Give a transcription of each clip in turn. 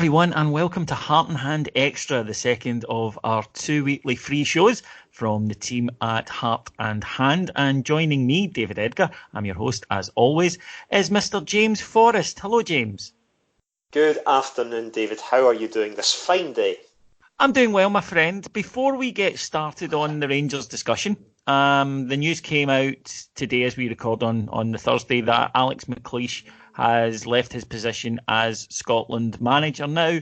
everyone, and welcome to Heart and Hand Extra, the second of our 2 weekly free shows from the team at Heart and Hand. And joining me, David Edgar, I'm your host as always, is Mr. James Forrest. Hello, James. Good afternoon, David. How are you doing this fine day? I'm doing well, my friend. Before we get started on the Rangers discussion, the news came out today as we record on the Thursday that Alex McLeish has left his position as Scotland manager. Now,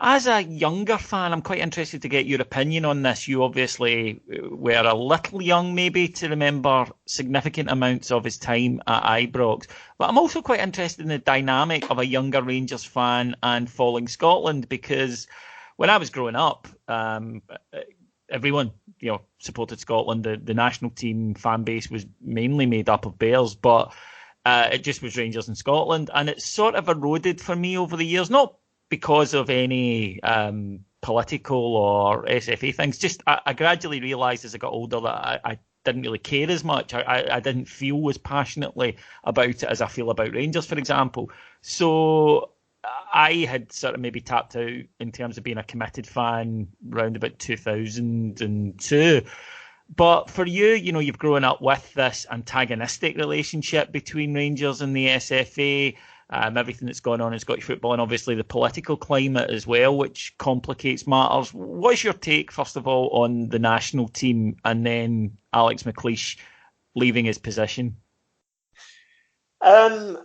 as a younger fan, I'm quite interested to get your opinion on this. You obviously were a little young maybe to remember significant amounts of his time at Ibrox. But I'm also quite interested in the dynamic of a younger Rangers fan and following Scotland, because when I was growing up, everyone, supported Scotland. The national team fan base was mainly made up of Bears, but it just was Rangers and Scotland. And it's sort of eroded for me over the years, not because of any political or SFA things. Just I gradually realised as I got older that I didn't really care as much. I didn't feel as passionately about it as I feel about Rangers, for example. So I had sort of maybe tapped out in terms of being a committed fan round about 2002. But for you, you've grown up with this antagonistic relationship between Rangers and the SFA, everything that's gone on in Scottish football, and obviously the political climate as well, which complicates matters. What's your take, first of all, on the national team and then Alex McLeish leaving his position?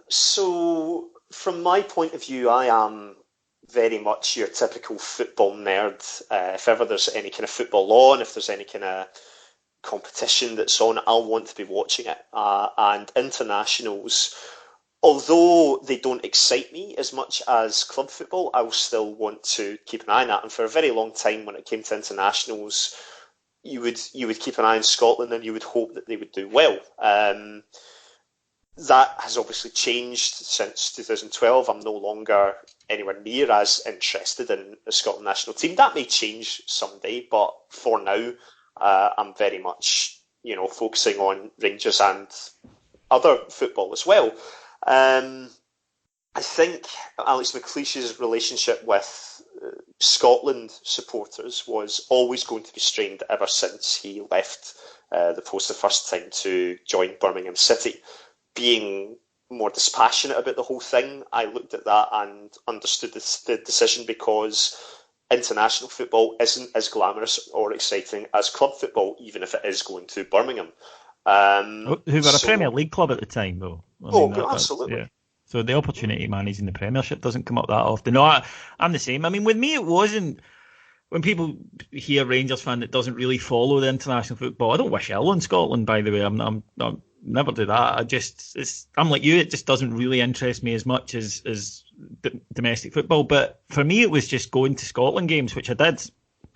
So from my point of view, I am very much your typical football nerd. If ever there's any kind of football on, if there's any kind of competition that's on, I'll want to be watching it. And internationals, although they don't excite me as much as club football, I will still want to keep an eye on that. And for a very long time, when it came to internationals, you would keep an eye on Scotland and you would hope that they would do well. That has obviously changed since 2012. I'm no longer anywhere near as interested in the Scotland national team. That may change someday, but for now, I'm very much, focusing on Rangers and other football as well. I think Alex McLeish's relationship with Scotland supporters was always going to be strained ever since he left the post the first time to join Birmingham City. Being more dispassionate about the whole thing, I looked at that and understood the decision, because international football isn't as glamorous or exciting as club football, even if it is going to Birmingham. Who were a Premier League club at the time, though. Absolutely. Yeah. So the opportunity managing the Premiership doesn't come up that often. No, I'm the same. I mean, with me, it wasn't. When people hear Rangers fan that doesn't really follow the international football, I don't wish ill on Scotland, by the way. I'm never do that. I'm like you. It just doesn't really interest me as much as domestic football. But for me, it was just going to Scotland games, which I did,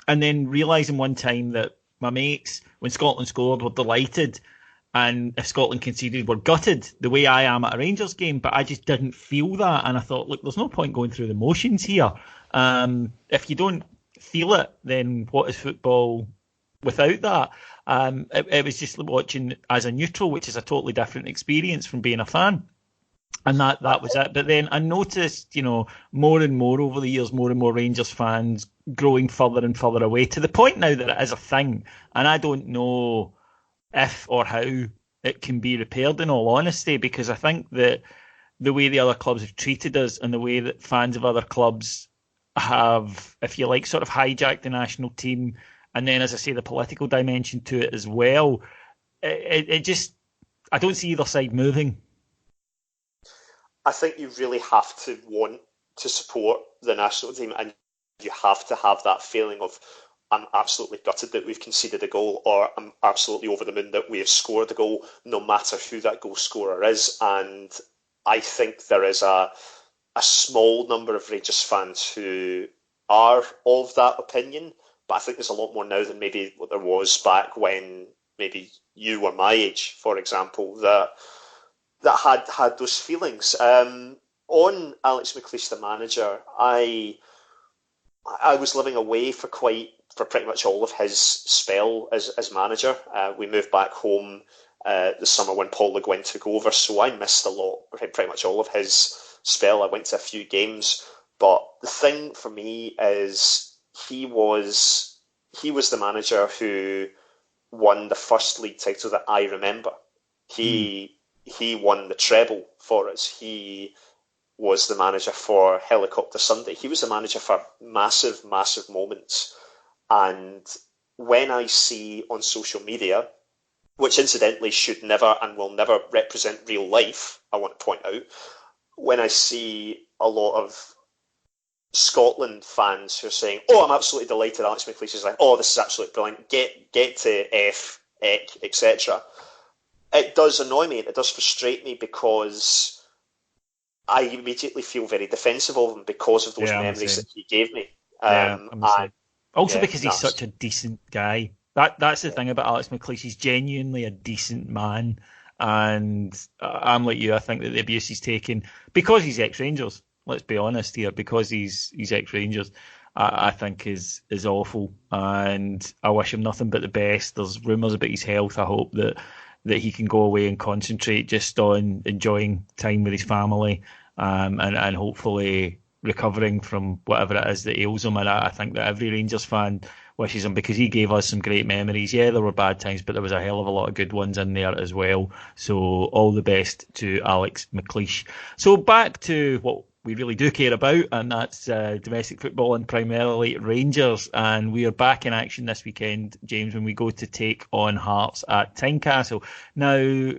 and then realising one time that my mates, when Scotland scored, were delighted, and if Scotland conceded, were gutted, the way I am at a Rangers game. But I just didn't feel that, and I thought, look, there's no point going through the motions here. If you don't feel it, then what is football without that? It was just watching as a neutral, which is a totally different experience from being a fan. And that was it. But then I noticed, more and more over the years, more and more Rangers fans growing further and further away, to the point now that it is a thing. And I don't know if or how it can be repaired, in all honesty, because I think that the way the other clubs have treated us and the way that fans of other clubs have, if you like, sort of hijacked the national team, and then, as I say, the political dimension to it as well, it just, I don't see either side moving. I think you really have to want to support the national team, and you have to have that feeling of, I'm absolutely gutted that we've conceded a goal, or I'm absolutely over the moon that we have scored a goal, no matter who that goal scorer is. And I think there is a small number of Rangers fans who are of that opinion, but I think there's a lot more now than maybe what there was back when maybe you were my age, for example, that had those feelings. On Alex McLeish, the manager, I was living away for pretty much all of his spell as manager. We moved back home the summer when Paul Le Guen took over, so I missed pretty much all of his spell. I went to a few games, But the thing for me is he was the manager who won the first league title that I remember. He won the treble for us. He was the manager for Helicopter Sunday. He was the manager for massive, massive moments. And when I see on social media, which incidentally should never and will never represent real life, I want to point out, when I see a lot of Scotland fans who are saying, "Oh, I'm absolutely delighted Alex McLeish is like, oh, this is absolutely brilliant, get to F, Eck, etc." It does annoy me and it does frustrate me because I immediately feel very defensive of him because of those memories that he gave me. Also because he's such a decent guy. That's the thing about Alex McLeish. He's genuinely a decent man. And I'm like you, I think that the abuse he's taken, because he's ex-Rangers, let's be honest here, because he's ex-Rangers, I think is awful. And I wish him nothing but the best. There's rumours about his health. I hope that he can go away and concentrate just on enjoying time with his family, and hopefully recovering from whatever it is that ails him. And I think that every Rangers fan wishes him, because he gave us some great memories. Yeah, there were bad times, but there was a hell of a lot of good ones in there as well. So all the best to Alex McLeish. So back to what we really do care about, and that's domestic football and primarily Rangers. And we are back in action this weekend, James, when we go to take on Hearts at Tynecastle. Now,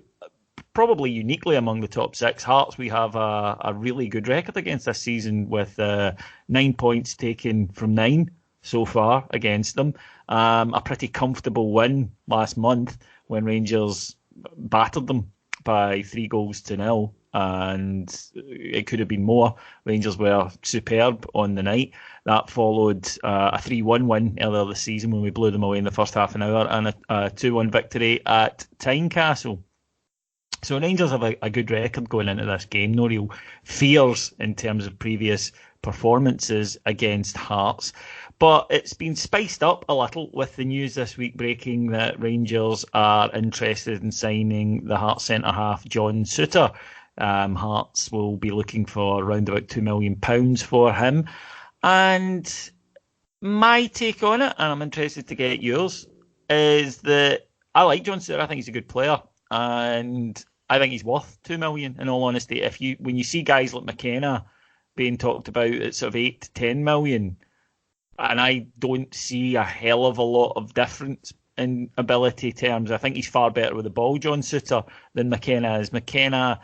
probably uniquely among the top six, Hearts, we have a really good record against this season with 9 points taken from 9 so far against them. A pretty comfortable win last month when Rangers battered them by 3-0, and it could have been more. Rangers were superb on the night. That followed a 3-1 win earlier this season when we blew them away in the first half an hour, and a 2-1 victory at Tynecastle. So Rangers have a good record going into this game. No real fears in terms of previous performances against Hearts. But it's been spiced up a little with the news this week breaking that Rangers are interested in signing the Hearts centre-half John Souttar. Hearts will be looking for around about £2 million for him. And my take on it, and I'm interested to get yours, is that I like John Souttar. I think he's a good player. And I think he's worth £2 million, in all honesty. When you see guys like McKenna being talked about at sort of 8 to 10 million, and I don't see a hell of a lot of difference in ability terms. I think he's far better with the ball, John Souttar, than McKenna is. McKenna,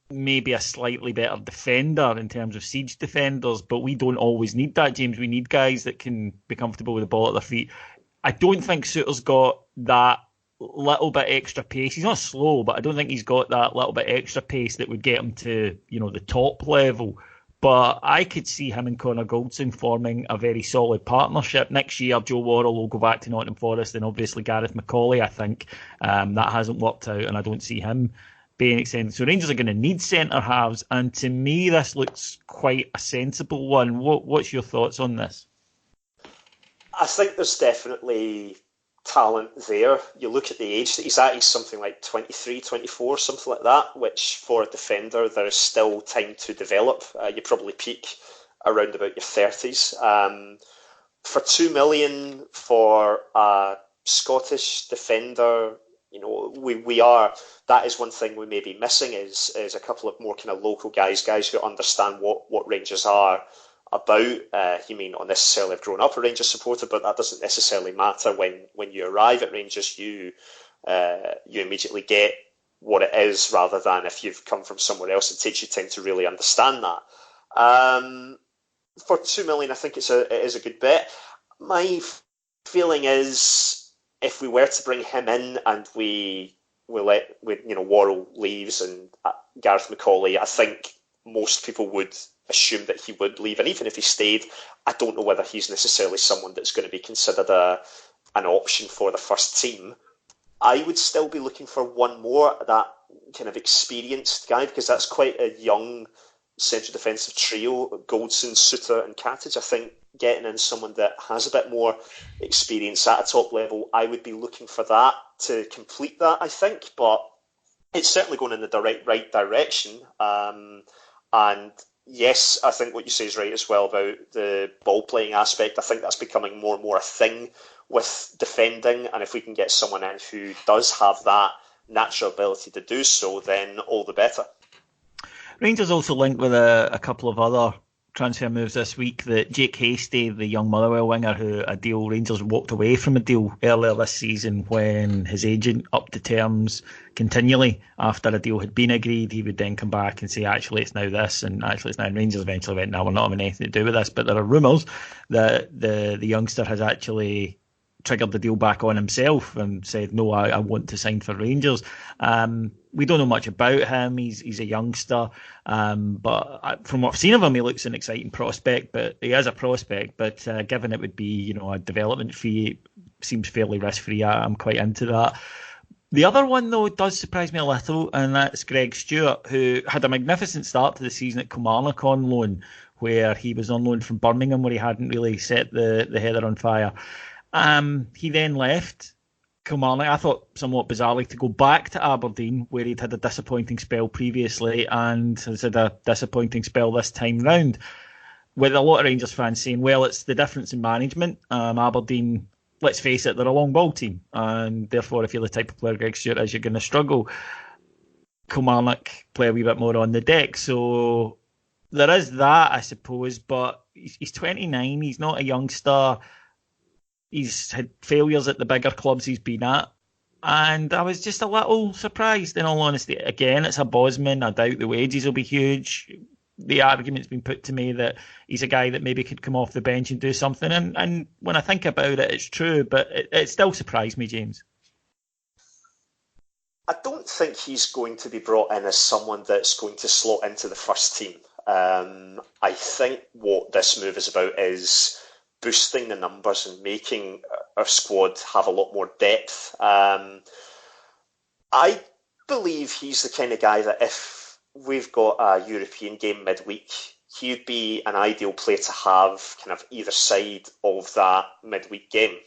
maybe a slightly better defender in terms of siege defenders, but we don't always need that, James. We need guys that can be comfortable with the ball at their feet. I don't think Souttar's got that little bit extra pace. He's not slow, but I don't think he's got that little bit extra pace that would get him to, the top level. But I could see him and Connor Goldson forming a very solid partnership. Next year, Joe Worrell will go back to Nottingham Forest, and obviously Gareth McAuley, I think. That hasn't worked out, and I don't see him being extended. So Rangers are going to need centre-halves, and to me, this looks quite a sensible one. What's your thoughts on this? I think there's definitely talent there. You look at the age that he's at, he's something like 23, 24, something like that, which for a defender, there is still time to develop. You probably peak around about your 30s. For £2 million for a Scottish defender, that is one thing we may be missing is a couple of more kind of local guys who understand what Rangers are about. You may not necessarily have grown up a Rangers supporter, but that doesn't necessarily matter. When you arrive at Rangers, you immediately get what it is, rather than if you've come from somewhere else, it takes you time to really understand that. For £2 million, I think it is a good bet. My feeling is, if we were to bring him in and we Worrell leaves and Gareth McAuley, I think most people would assume that he would leave, and even if he stayed, I don't know whether he's necessarily someone that's going to be considered an option for the first team. I would still be looking for one more, that kind of experienced guy, because that's quite a young central defensive trio, Goldson, Souttar and Katic. I think getting in someone that has a bit more experience at a top level, I would be looking for that to complete that, I think, but it's certainly going in the right direction. And yes, I think what you say is right as well about the ball playing aspect. I think that's becoming more and more a thing with defending, and if we can get someone in who does have that natural ability to do so, then all the better. Rangers also linked with a couple of other transfer moves this week. That Jake Hastie, the young Motherwell winger, who a deal Rangers walked away from a deal earlier this season when his agent upped the terms continually after a deal had been agreed. He would then come back and say, actually, it's now this, and actually, it's now. And Rangers eventually went, no, we're not having anything to do with this. But there are rumours that the youngster has actually triggered the deal back on himself and said, no, I want to sign for Rangers. We don't know much about him. He's a youngster. But from what I've seen of him, he looks an exciting prospect. But he is a prospect. But given it would be, a development fee, it seems fairly risk-free. I'm quite into that. The other one, though, does surprise me a little, and that's Greg Stewart, who had a magnificent start to the season at Kilmarnock on loan, where he was on loan from Birmingham, where he hadn't really set the heather on fire. He then left Kilmarnock, I thought somewhat bizarrely, to go back to Aberdeen, where he'd had a disappointing spell previously and has had a disappointing spell this time round. With a lot of Rangers fans saying, well, it's the difference in management. Aberdeen, let's face it, they're a long ball team, and therefore, if you're the type of player Greg Stewart is, you're going to struggle. Kilmarnock play a wee bit more on the deck, so there is that, I suppose, but he's 29, he's not a youngster. He's had failures at the bigger clubs he's been at. And I was just a little surprised, in all honesty. Again, it's a Bosman. I doubt the wages will be huge. The argument's been put to me that he's a guy that maybe could come off the bench and do something. And when I think about it, it's true. But it still surprised me, James. I don't think he's going to be brought in as someone that's going to slot into the first team. I think what this move is about is boosting the numbers and making our squad have a lot more depth. I believe he's the kind of guy that if we've got a European game midweek, he'd be an ideal player to have kind of either side of that midweek game,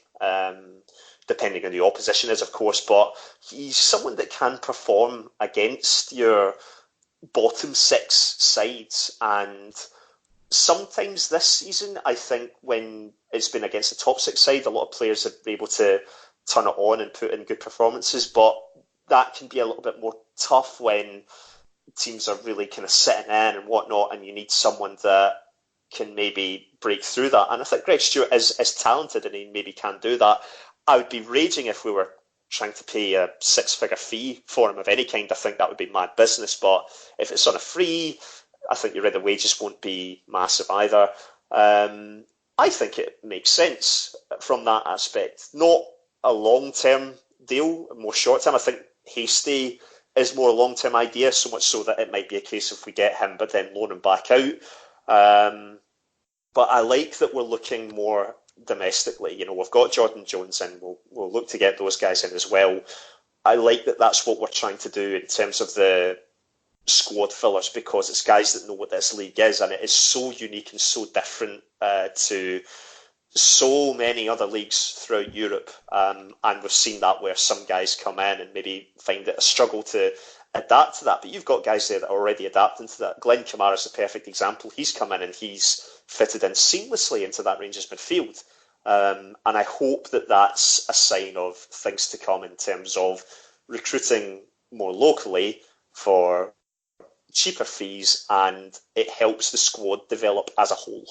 depending on the opposition is, of course, but he's someone that can perform against your bottom six sides. And sometimes this season, I think when it's been against the top six side, a lot of players have been able to turn it on and put in good performances, but that can be a little bit more tough when teams are really kind of sitting in and whatnot, and you need someone that can maybe break through that. And I think Greg Stewart is talented and he maybe can do that. I would be raging if we were trying to pay a six-figure fee for him of any kind. I think that would be mad business, but if it's on a free, I think you're right, the wages won't be massive either. I think it makes sense from that aspect. Not a long-term deal, more short-term. I think Hasty is more a long-term idea, so much so that it might be a case if we get him, but then loan him back out. But I like that we're looking more domestically. We've got Jordan Jones in. We'll look to get those guys in as well. I like that that's what we're trying to do in terms of the squad fillers, because it's guys that know what this league is, and it is so unique and so different to so many other leagues throughout Europe, and we've seen that where some guys come in and maybe find it a struggle to adapt to that, but you've got guys there that are already adapting to that. Glenn Kamara's a perfect example. He's come in and he's fitted in seamlessly into that Rangers midfield, and I hope that that's a sign of things to come in terms of recruiting more locally for cheaper fees, and it helps the squad develop as a whole.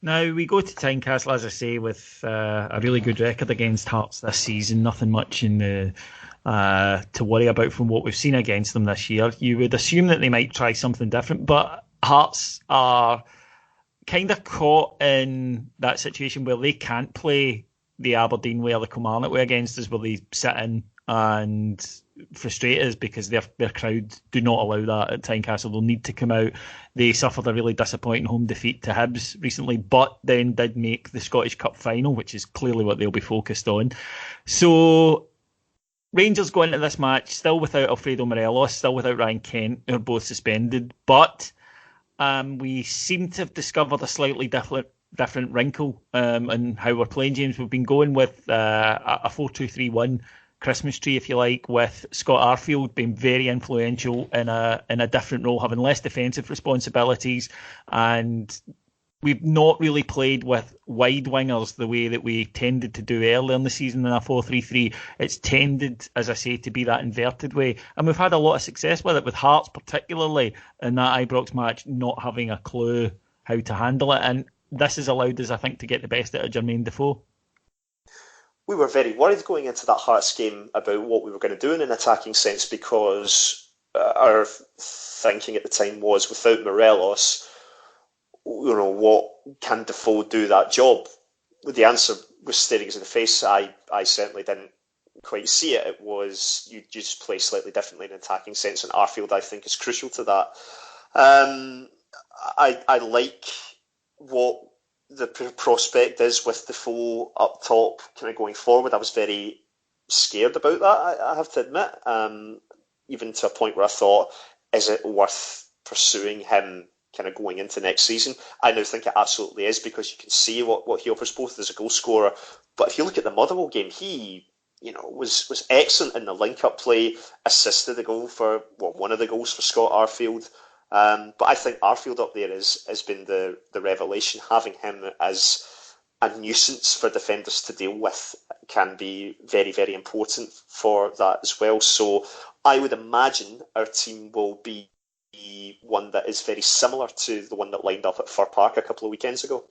Now, we go to Tynecastle, as I say, with a really good record against Hearts this season. Nothing much in the to worry about from what we've seen against them this year. You would assume that they might try something different, but Hearts are kind of caught in that situation where they can't play the Aberdeen way or the Kilmarnock way against us, where they sit in and frustrate us because their crowd do not allow that at Tynecastle. They'll need to come out. They suffered a really disappointing home defeat to Hibs recently, but then did make the Scottish Cup final, which is clearly what they'll be focused on. So Rangers go into this match still without Alfredo Morelos, still without Ryan Kent, who are both suspended, but we seem to have discovered a slightly different wrinkle in how we're playing, James. We've been going with a 4-2-3-1 Christmas tree, if you like, with Scott Arfield being very influential in a different role, having less defensive responsibilities, and we've not really played with wide wingers the way that we tended to do earlier in the season in a 4-3-3. It's tended, as I say, to be that inverted way. And we've had a lot of success with it, with Hearts particularly in that Ibrox match not having a clue how to handle it. And this has allowed us, I think, to get the best out of Jermaine Defoe. We were very worried going into that Hearts game about what we were going to do in an attacking sense, because our thinking at the time was, without Morelos, what can Defoe do that job? The answer was staring us in the face. I certainly didn't quite see it. It was, you just play slightly differently in an attacking sense, and Arfield, I think, is crucial to that. I like what the prospect is with Defoe up top kind of going forward. I was very scared about that, I have to admit, even to a point where I thought, is it worth pursuing him kind of going into next season? I now think it absolutely is, because you can see what he offers both as a goal scorer. But if you look at the Motherwell game, he was excellent in the link-up play, assisted the goal for one of the goals for Scott Arfield. But I think Arfield up there has been the revelation. Having him as a nuisance for defenders to deal with can be very, very important for that as well. So I would imagine our team will be one that is very similar to the one that lined up at Fir Park a couple of weekends ago.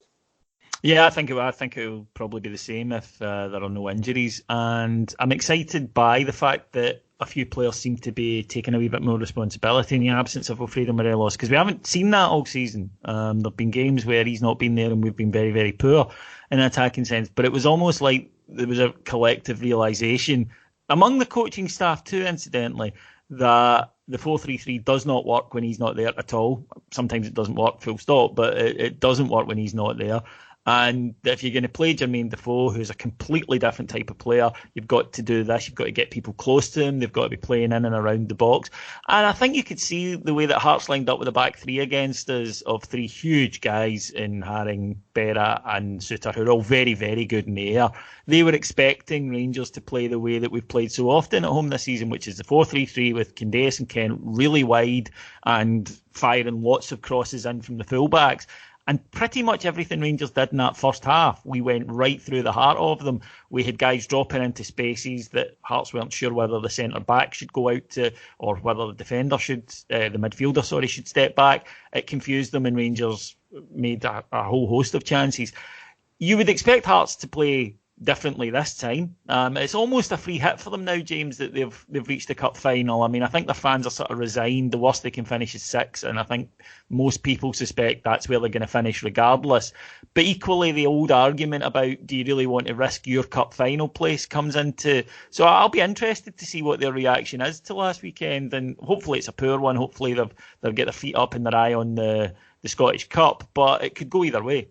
Yeah, I think it will probably be the same if there are no injuries. And I'm excited by the fact that a few players seem to be taking a wee bit more responsibility in the absence of Alfredo Morelos, because we haven't seen that all season. There have been games where he's not been there and we've been very, very poor in an attacking sense. But it was almost like there was a collective realisation among the coaching staff too, incidentally, that the 4-3-3 does not work when he's not there at all. Sometimes it doesn't work, full stop, but it doesn't work when he's not there. And if you're going to play Jermaine Defoe, who's a completely different type of player, you've got to do this. You've got to get people close to him. They've got to be playing in and around the box. And I think you could see the way that Hearts lined up with a back three against us of three huge guys in Haring, Berra and Suter, who are all very, very good in the air. They were expecting Rangers to play the way that we've played so often at home this season, which is the 4-3-3 with Morelos and Kent really wide and firing lots of crosses in from the fullbacks. And pretty much everything Rangers did in that first half, we went right through the heart of them. We had guys dropping into spaces that Hearts weren't sure whether the centre-back should go out to, or whether the defender should, the midfielder, should step back. It confused them, and Rangers made a whole host of chances. You would expect Hearts to play differently this time. It's almost a free hit for them now, James, that they've reached the cup final. I mean, I think their fans are sort of resigned. The worst they can finish is 6, and I think most people suspect that's where they're going to finish regardless. But equally, the old argument about do you really want to risk your cup final place comes into. So I'll be interested to see what their reaction is to last weekend, and hopefully it's a poor one. Hopefully they'll get their feet up and their eye on the Scottish Cup, but it could go either way.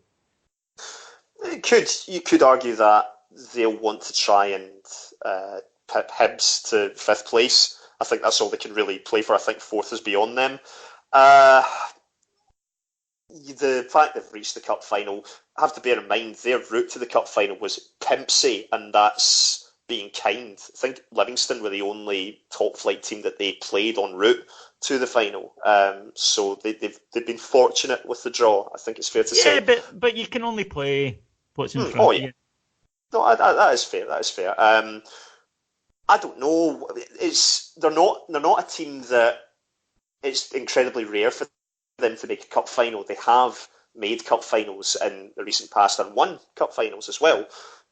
You could argue that they'll want to try and pip Hibs to 5th place. I think that's all they can really play for. I think 4th is beyond them. The fact they've reached the cup final, I have to bear in mind their route to the cup final was pimpsy, and that's being kind. I think Livingston were the only top flight team that they played en route to the final. So they've been fortunate with the draw, I think it's fair to say. Yeah, but you can only play what's in front of you. No, that is fair. That is fair. I don't know. They're not a team that it's incredibly rare for them to make a cup final. They have made cup finals in the recent past and won cup finals as well.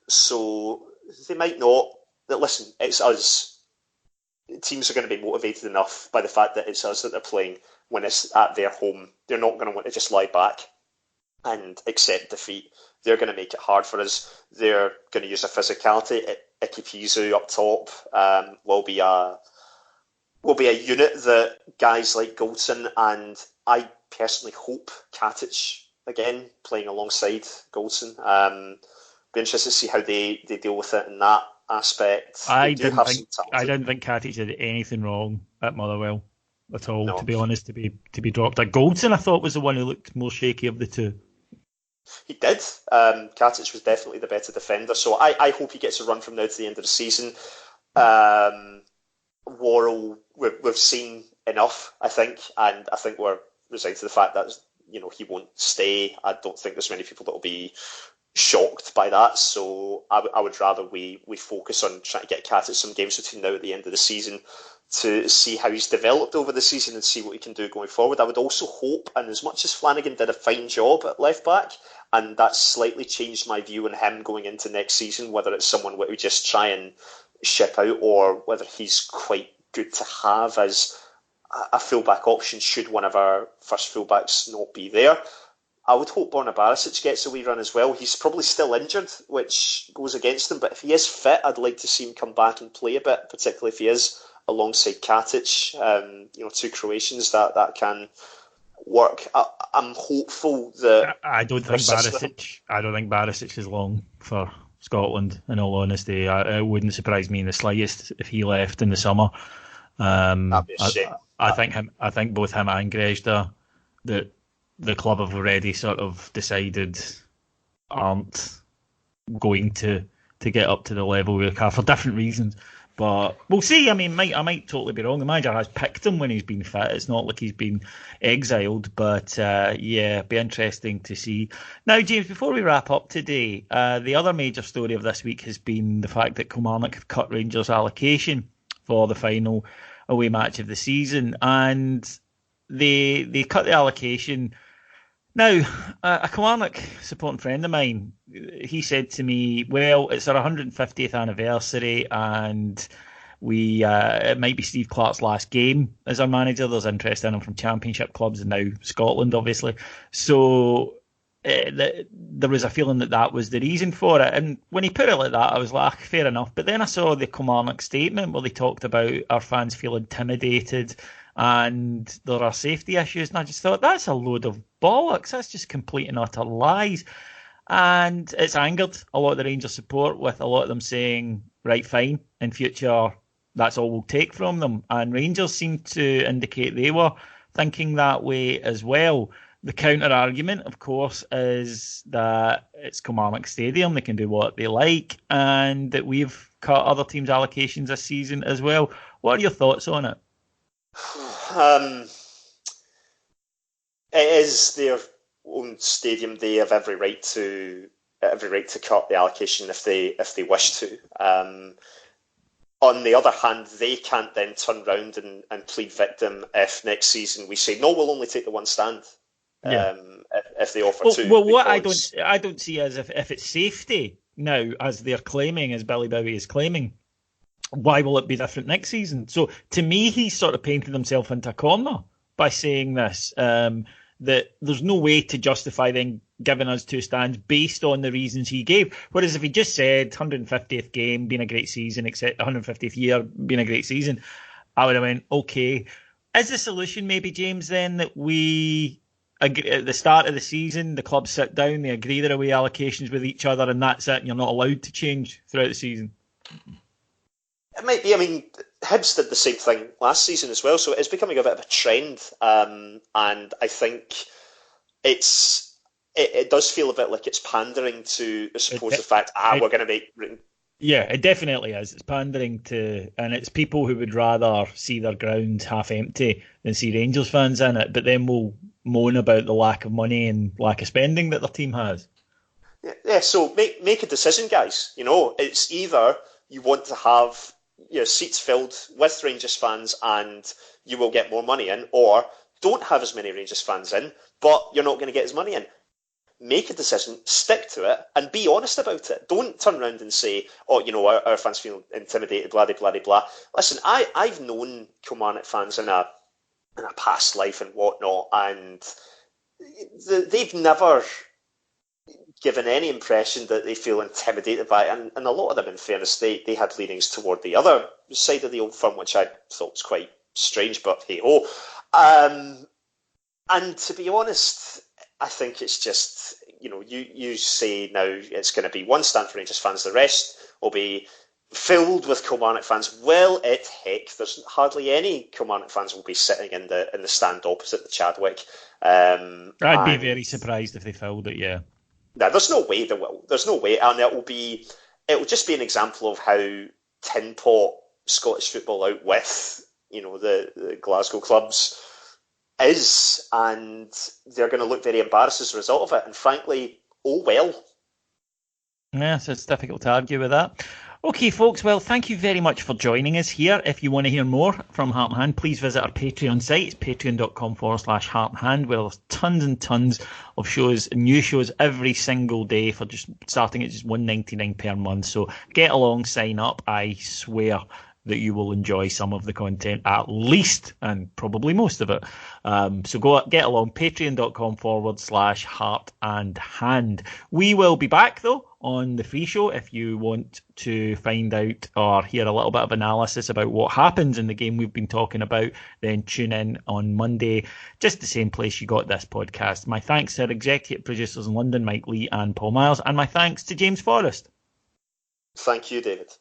So they might not. But listen, it's us. Teams are going to be motivated enough by the fact that it's us that they're playing when it's at their home. They're not going to want to just lie back and accept defeat. They're going to make it hard for us. They're going to use a physicality. Ikipizu up top will be a unit that guys like Goldson, and I personally hope Katic again playing alongside Goldson. Be interested to see how they deal with it in that aspect. I don't think Katic did anything wrong at Motherwell at all. No. To be honest, to be dropped. Like Goldson, I thought was the one who looked more shaky of the two. He did. Katic was definitely the better defender, so I hope he gets a run from now to the end of the season. Worrell, we've seen enough, I think, and I think we're resigned to the fact that he won't stay. I don't think there's many people that will be shocked by that. So I would rather we focus on trying to get Cat at some games between now and the end of the season to see how he's developed over the season and see what he can do going forward. I would also hope, and as much as Flanagan did a fine job at left back, and that's slightly changed my view on him going into next season, whether it's someone we just try and ship out or whether he's quite good to have as a fullback option should one of our first fullbacks not be there. I would hope Borna Barisic gets a wee run as well. He's probably still injured, which goes against him, but if he is fit, I'd like to see him come back and play a bit, particularly if he is alongside Katic, two Croatians that can work. I'm hopeful that I don't think Barisic is long for Scotland. In all honesty, it wouldn't surprise me in the slightest if he left in the summer. That'd be a shame. I think both him and Grezda that the club have already sort of decided aren't going to get up to the level we are for different reasons. But we'll see. I mean, I might totally be wrong. The manager has picked him when he's been fit. It's not like he's been exiled. But be interesting to see. Now, James, before we wrap up today, the other major story of this week has been the fact that Kilmarnock have cut Rangers' allocation for the final away match of the season, and they cut the allocation. Now, a Kilmarnock supporting friend of mine, he said to me, well, it's our 150th anniversary and it might be Steve Clarke's last game as our manager. There's interest in him from Championship clubs and now Scotland, obviously. So there was a feeling that was the reason for it. And when he put it like that, I was like, fair enough. But then I saw the Kilmarnock statement where they talked about our fans feel intimidated and there are safety issues, and I just thought that's a load of bollocks. That's just complete and utter lies, and it's angered a lot of the Rangers support, with a lot of them saying, right, fine, in future that's all we'll take from them, and Rangers seem to indicate they were thinking that way as well. The counter argument, of course, is that it's Kilmarnock Stadium, they can do what they like, and that we've cut other teams' allocations this season as well. What are your thoughts on it? It is their own stadium. They have every right to cut the allocation if they wish to. On the other hand, they can't then turn round and plead victim if next season we say no, we'll only take the one stand. Yeah. If they offer two. Well, what I don't see as if it's safety now, as they're claiming, as Billy Bowie is claiming. Why will it be different next season? So to me, he's sort of painted himself into a corner by saying this, that there's no way to justify then giving us two stands based on the reasons he gave. Whereas if he just said 150th game being a great season, except 150th year being a great season, I would have went, okay. Is the solution maybe, James, then that we agree, at the start of the season, the clubs sit down, they agree their away allocations with each other, and that's it, and you're not allowed to change throughout the season? It might be. I mean, Hibs did the same thing last season as well, so it's becoming a bit of a trend. And I think it does feel a bit like it's pandering to, I suppose, the fact we're going to make. Yeah, it definitely is. It's pandering to, and it's people who would rather see their ground half empty than see Rangers fans in it, but then will moan about the lack of money and lack of spending that their team has. Yeah. So make a decision, guys. It's either you want to have your seats filled with Rangers fans and you will get more money in, or don't have as many Rangers fans in, but you're not going to get as money in. Make a decision, stick to it, and be honest about it. Don't turn around and say, our fans feel intimidated, blah, blah, blah, blah. Listen, I've known Kilmarnock fans in a past life and whatnot, and they've never given any impression that they feel intimidated by it, and a lot of them, in fairness, they had leanings toward the other side of the old firm, which I thought was quite strange, but hey-ho. And to be honest, I think it's just, you say now it's going to be one stand for Rangers fans, the rest will be filled with Kilmarnock fans. Well, heck, there's hardly any Kilmarnock fans will be sitting in the stand opposite the Chadwick. I'd be very surprised if they filled it, yeah. No, there's no way they will. There's no way, and it will just be an example of how tin pot Scottish football out with, the Glasgow clubs is, and they're going to look very embarrassed as a result of it. And frankly, oh well. Yes, it's difficult to argue with that. Okay, folks, well, thank you very much for joining us here. If you want to hear more from Heart and Hand, please visit our Patreon site. It's patreon.com/Heart and Hand, where there's tons and tons of shows, new shows every single day for just starting at just $1.99 per month. So get along, sign up. I swear that you will enjoy some of the content, at least, and probably most of it. So get along, patreon.com/Heart and Hand. We will be back, though, on the free show. If you want to find out or hear a little bit of analysis about what happens in the game we've been talking about, then tune in on Monday, just the same place you got this podcast. My thanks to our executive producers in London, Mike Lee and Paul Miles, and my thanks to James Forrest. Thank you, David.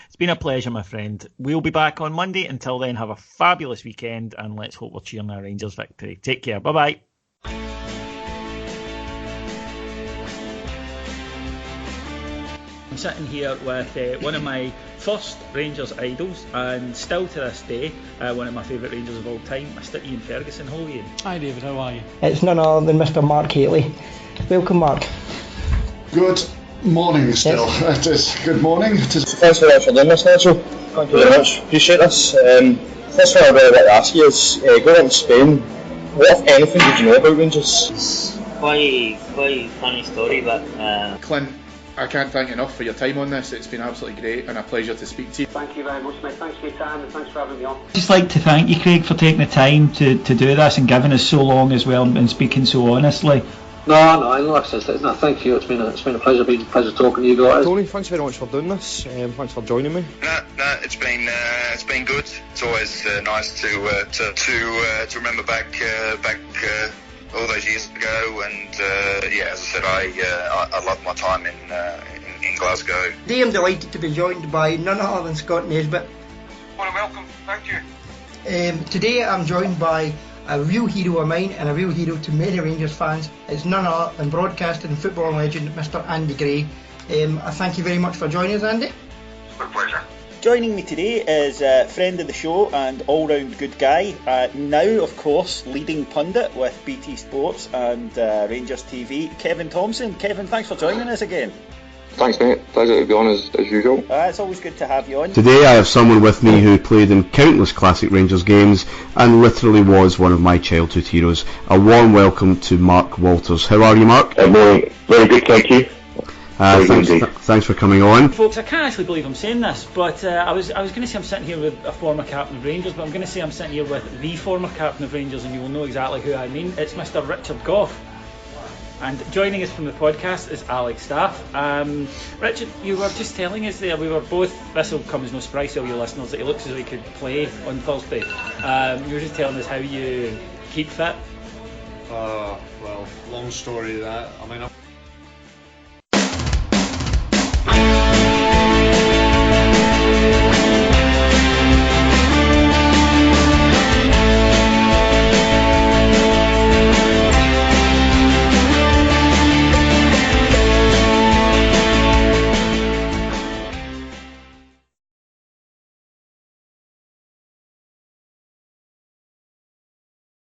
It's been a pleasure, my friend. We'll be back on Monday. Until then, have a fabulous weekend, and let's hope we're cheering our Rangers victory. Take care. Bye-bye. I'm sitting here with one of my first Rangers idols, and still to this day, one of my favourite Rangers of all time, Mr. Ian Ferguson. How are you? Hi David, how are you? It's none other than Mr. Mark Haley. Welcome, Mark. Good morning still. Yes. It is good morning. Thanks very much for doing this, Nigel. Thank you very much. Appreciate this. First thing I'd really like to ask you is, going on to Spain, what, if anything, did you know about Rangers? It's quite funny story, but Clint, I can't thank you enough for your time on this. It's been absolutely great and a pleasure to speak to you. Thank you very much, mate. Thanks for your time and thanks for having me on. I'd just like to thank you, Craig, for taking the time to do this and giving us so long as well and speaking so honestly. No, like I said, no, thank you. It's been a pleasure talking to you guys. Tony, thanks very much for doing this. Thanks for joining me. No, it's been good. It's always nice to remember back all those years ago, and as I said, I loved my time in Glasgow. Today I'm delighted to be joined by none other than Scott Nesbitt. What a welcome, thank you. Today I'm joined by a real hero of mine and a real hero to many Rangers fans. It's none other than broadcasting and football legend Mr. Andy Gray. I thank you very much for joining us, Andy. My pleasure. Joining me today is a friend of the show and all-round good guy, now of course leading pundit with BT Sports and Rangers TV, Kevin Thompson. Kevin, thanks for joining us again. Thanks, mate. Pleasure to be on as usual. It's always good to have you on. Today I have someone with me who played in countless classic Rangers games and literally was one of my childhood heroes. A warm welcome to Mark Walters. How are you, Mark? Very good, thank you. Thanks for coming on. Folks, I can't actually believe I'm saying this, but I was going to say I'm sitting here with a former captain of Rangers, but I'm going to say I'm sitting here with the former captain of Rangers, and you will know exactly who I mean. It's Mr. Richard Gough. And joining us from the podcast is Alex Staff. Richard, you were just telling us there, we were both, this will come as no surprise to all your listeners, that he looks as though he could play on Thursday. You were just telling us how you keep fit. Well, long story that. I mean,